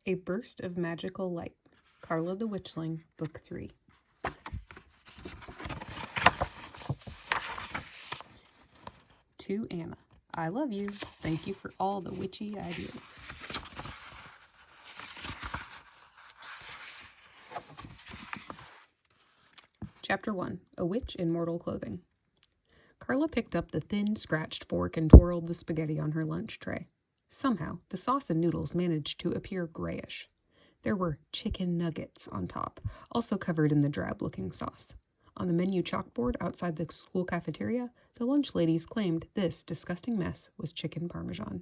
A Burst of Magical Light. Carla the Witchling, Book 3. To Anna. I love you. Thank you for all the witchy ideas. Chapter 1. A Witch in Mortal Clothing. Carla picked up the thin, scratched fork and twirled the spaghetti on her lunch tray. Somehow, the sauce and noodles managed to appear grayish. There were chicken nuggets on top, also covered in the drab-looking sauce. On the menu chalkboard outside the school cafeteria, the lunch ladies claimed this disgusting mess was chicken parmesan.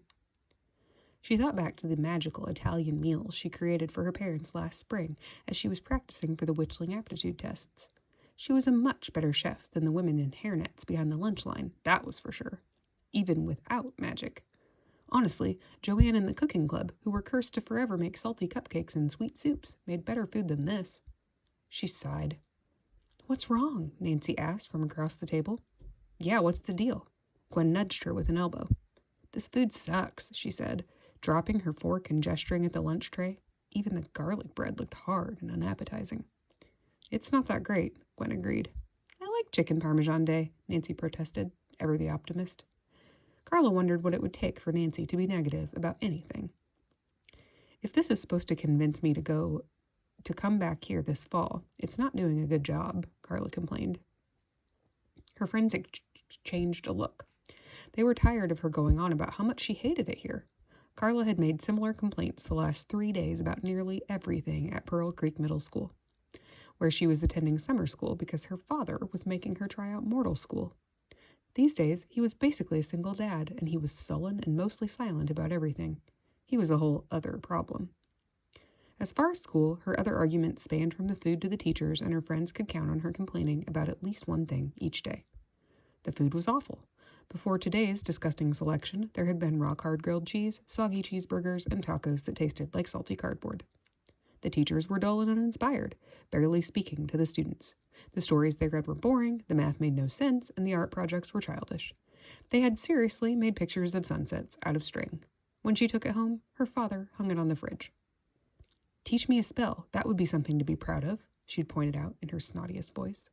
She thought back to the magical Italian meals she created for her parents last spring as she was practicing for the witchling aptitude tests. She was a much better chef than the women in hairnets behind the lunch line, that was for sure, even without magic. Honestly, Joanne and the cooking club, who were cursed to forever make salty cupcakes and sweet soups, made better food than this. She sighed. "What's wrong?" Nancy asked from across the table. "Yeah, what's the deal?" Gwen nudged her with an elbow. "This food sucks," she said, dropping her fork and gesturing at the lunch tray. Even the garlic bread looked hard and unappetizing. "It's not that great," Gwen agreed. "I like chicken parmesan day," Nancy protested, ever the optimist. Carla wondered what it would take for Nancy to be negative about anything. "If this is supposed to convince me to come back here this fall, it's not doing a good job," Carla complained. Her friends exchanged a look. They were tired of her going on about how much she hated it here. Carla had made similar complaints the last 3 days about nearly everything at Pearl Creek Middle School, where she was attending summer school because her father was making her try out mortal school. These days, he was basically a single dad, and he was sullen and mostly silent about everything. He was a whole other problem. As far as school, her other arguments spanned from the food to the teachers, and her friends could count on her complaining about at least one thing each day. The food was awful. Before today's disgusting selection, there had been rock-hard grilled cheese, soggy cheeseburgers, and tacos that tasted like salty cardboard. The teachers were dull and uninspired, barely speaking to the students. The stories they read were boring, the math made no sense, and the art projects were childish. They had seriously made pictures of sunsets out of string. When she took it home, her father hung it on the fridge. "Teach me a spell, that would be something to be proud of," she'd pointed out in her snottiest voice.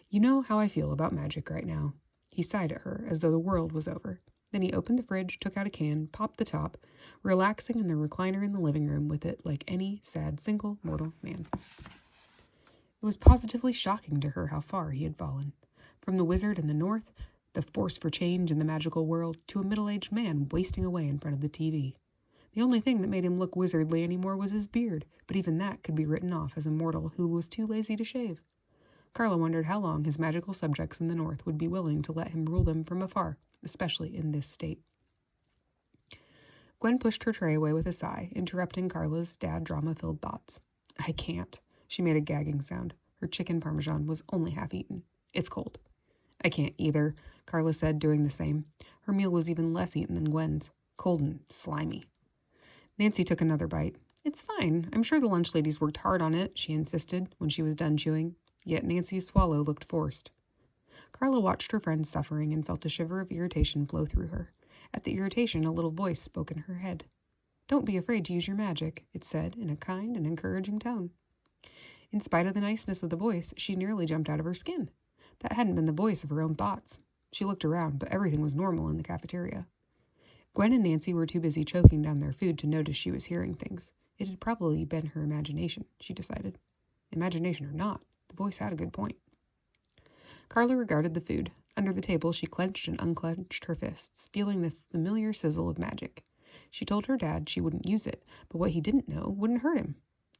"You know how I feel about magic right now." He sighed at her as though the world was over. Then he opened the fridge, took out a can, popped the top, relaxing in the recliner in the living room with it like any sad single mortal man. It was positively shocking to her how far he had fallen. From the wizard in the north, the force for change in the magical world, to a middle-aged man wasting away in front of the TV. The only thing that made him look wizardly anymore was his beard, but even that could be written off as a mortal who was too lazy to shave. Carla wondered how long his magical subjects in the north would be willing to let him rule them from afar, especially in this state. Gwen pushed her tray away with a sigh, interrupting Carla's dad drama-filled thoughts. "I can't." She made a gagging sound. Her chicken parmesan was only half eaten. "It's cold." "I can't either," Carla said, doing the same. Her meal was even less eaten than Gwen's. Cold and slimy. Nancy took another bite. "It's fine. I'm sure the lunch ladies worked hard on it," she insisted when she was done chewing. Yet Nancy's swallow looked forced. Carla watched her friend suffering and felt a shiver of irritation flow through her. At the irritation, a little voice spoke in her head. "Don't be afraid to use your magic," it said in a kind and encouraging tone. In spite of the niceness of the voice, she nearly jumped out of her skin. That hadn't been the voice of her own thoughts. She looked around, but everything was normal in the cafeteria. Gwen and Nancy were too busy choking down their food to notice she was hearing things. It had probably been her imagination, she decided. Imagination or not, the voice had a good point. Carla regarded the food. Under the table, she clenched and unclenched her fists, feeling the familiar sizzle of magic. She told her dad she wouldn't use it, but what he didn't know wouldn't hurt him.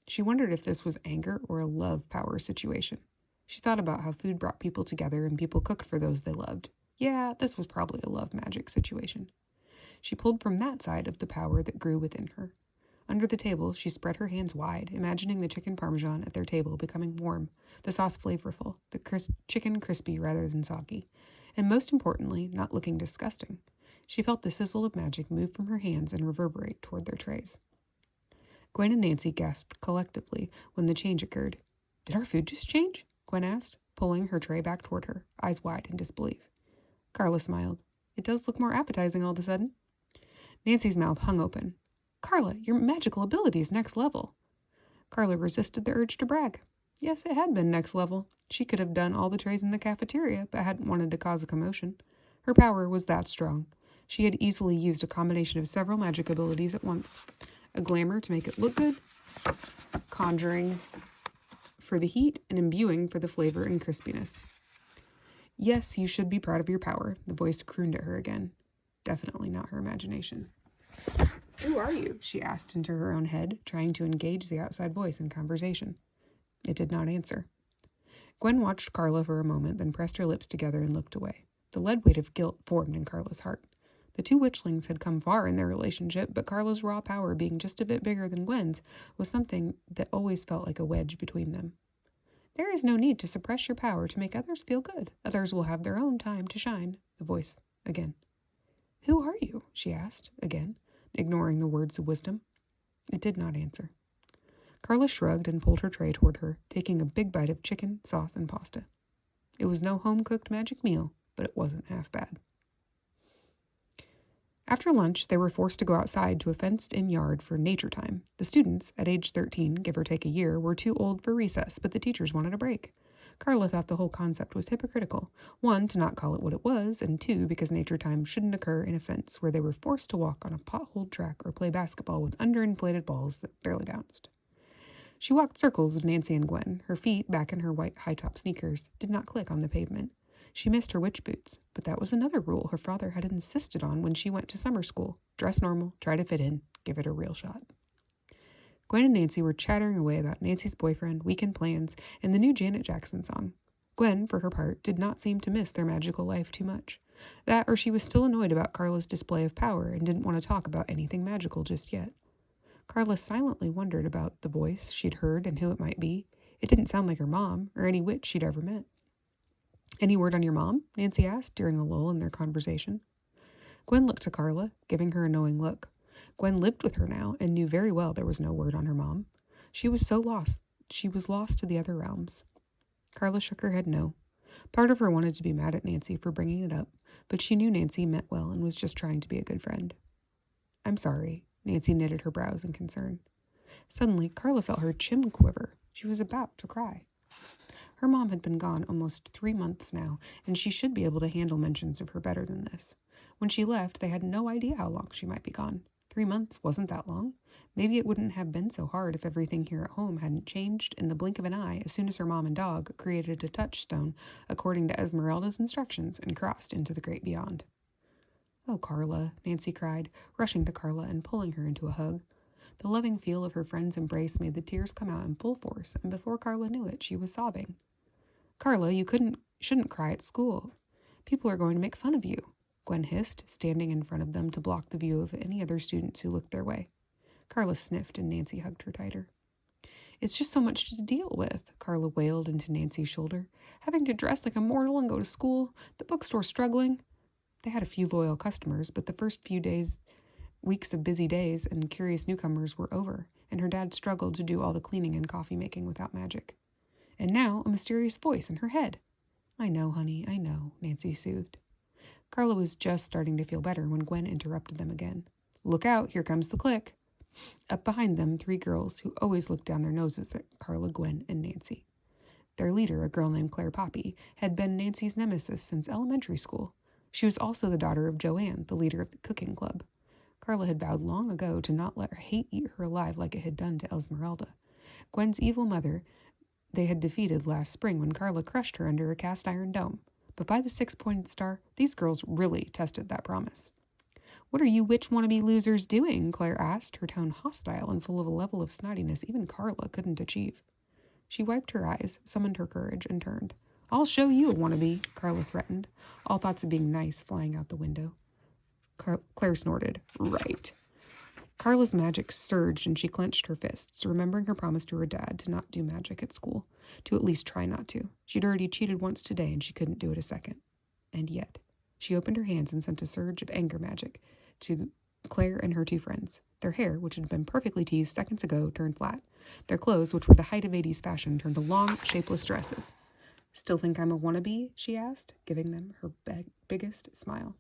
She wondered if this was anger or a love power situation. She thought about how food brought people together and people cooked for those they loved. Yeah, this was probably a love magic situation. She pulled from that side of the power that grew within her. Under the table, she spread her hands wide, imagining the chicken parmesan at their table becoming warm, the sauce flavorful, the chicken crispy rather than soggy, and most importantly, not looking disgusting. She felt the sizzle of magic move from her hands and reverberate toward their trays. Gwen and Nancy gasped collectively when the change occurred. "Did our food just change?" Gwen asked, pulling her tray back toward her, eyes wide in disbelief. Carla smiled. "It does look more appetizing all of a sudden." Nancy's mouth hung open. Carla, your magical ability is next level. Carla resisted the urge to brag. Yes, it had been next level. She could have done all the trays in the cafeteria, but hadn't wanted to cause a commotion. Her power was that strong. She had easily used a combination of several magic abilities at once. A glamour to make it look good, conjuring for the heat, and imbuing for the flavor and crispiness. Yes, you should be proud of your power, the voice crooned at her again. Definitely not her imagination. Who are you? She asked into her own head, trying to engage the outside voice in conversation. It did not answer. Gwen watched Carla for a moment, then pressed her lips together and looked away. The lead weight of guilt formed in Carla's heart. The two witchlings had come far in their relationship, but Carla's raw power, being just a bit bigger than Gwen's, was something that always felt like a wedge between them. There is no need to suppress your power to make others feel good. Others will have their own time to shine, the voice again. Who are you? She asked, again, ignoring the words of wisdom. It did not answer. Carla shrugged and pulled her tray toward her, taking a big bite of chicken, sauce, and pasta. It was no home-cooked magic meal, but it wasn't half bad. After lunch, they were forced to go outside to a fenced-in yard for nature time. The students, at age 13, give or take a year, were too old for recess, but the teachers wanted a break. Carla thought the whole concept was hypocritical. One, to not call it what it was, and two, because nature time shouldn't occur in a fence where they were forced to walk on a potholed track or play basketball with underinflated balls that barely bounced. She walked circles with Nancy and Gwen. Her feet, back in her white high-top sneakers, did not click on the pavement. She missed her witch boots, but that was another rule her father had insisted on when she went to summer school. Dress normal, try to fit in, give it a real shot. Gwen and Nancy were chattering away about Nancy's boyfriend, weekend plans, and the new Janet Jackson song. Gwen, for her part, did not seem to miss their magical life too much. That, or she was still annoyed about Carla's display of power and didn't want to talk about anything magical just yet. Carla silently wondered about the voice she'd heard and who it might be. It didn't sound like her mom, or any witch she'd ever met. Any word on your mom? Nancy asked during a lull in their conversation. Gwen looked to Carla, giving her a knowing look. Gwen lived with her now and knew very well there was no word on her mom. She was so lost. She was lost to the other realms. Carla shook her head no. Part of her wanted to be mad at Nancy for bringing it up, but she knew Nancy meant well and was just trying to be a good friend. I'm sorry. Nancy knitted her brows in concern. Suddenly, Carla felt her chin quiver. She was about to cry. Her mom had been gone almost 3 months now, and she should be able to handle mentions of her better than this. When she left, they had no idea how long she might be gone. 3 months wasn't that long. Maybe it wouldn't have been so hard if everything here at home hadn't changed in the blink of an eye as soon as her mom and dog created a touchstone according to Esmeralda's instructions and crossed into the great beyond. Oh, Carla, Nancy cried, rushing to Carla and pulling her into a hug. The loving feel of her friend's embrace made the tears come out in full force, and before Carla knew it, she was sobbing. Carla, you shouldn't cry at school. People are going to make fun of you, Gwen hissed, standing in front of them to block the view of any other students who looked their way. Carla sniffed, and Nancy hugged her tighter. It's just so much to deal with, Carla wailed into Nancy's shoulder. Having to dress like a mortal and go to school, the bookstore struggling. They had a few loyal customers, but the first few weeks of busy days and curious newcomers were over, and her dad struggled to do all the cleaning and coffee making without magic. And now a mysterious voice in her head. I know, honey, I know, Nancy soothed. Carla was just starting to feel better when Gwen interrupted them again. Look out, here comes the click. Up behind them, 3 girls who always looked down their noses at Carla, Gwen, and Nancy. Their leader, a girl named Claire Poppy, had been Nancy's nemesis since elementary school. She was also the daughter of Joanne, the leader of the cooking club. Carla had vowed long ago to not let her hate eat her alive like it had done to Esmeralda. Gwen's evil mother they had defeated last spring when Carla crushed her under a cast-iron dome. But by the 6-pointed star, these girls really tested that promise. What are you witch wannabe losers doing? Claire asked, her tone hostile and full of a level of snottiness even Carla couldn't achieve. She wiped her eyes, summoned her courage, and turned. I'll show you a wannabe, Carla threatened, all thoughts of being nice flying out the window. Claire snorted. Right. Carla's magic surged and she clenched her fists, remembering her promise to her dad to not do magic at school, to at least try not to. She'd already cheated once today and she couldn't do it a second. And yet, she opened her hands and sent a surge of anger magic to Claire and her 2 friends. Their hair, which had been perfectly teased seconds ago, turned flat. Their clothes, which were the height of 80s fashion, turned to long, shapeless dresses. Still think I'm a wannabe? She asked, giving them her biggest smile.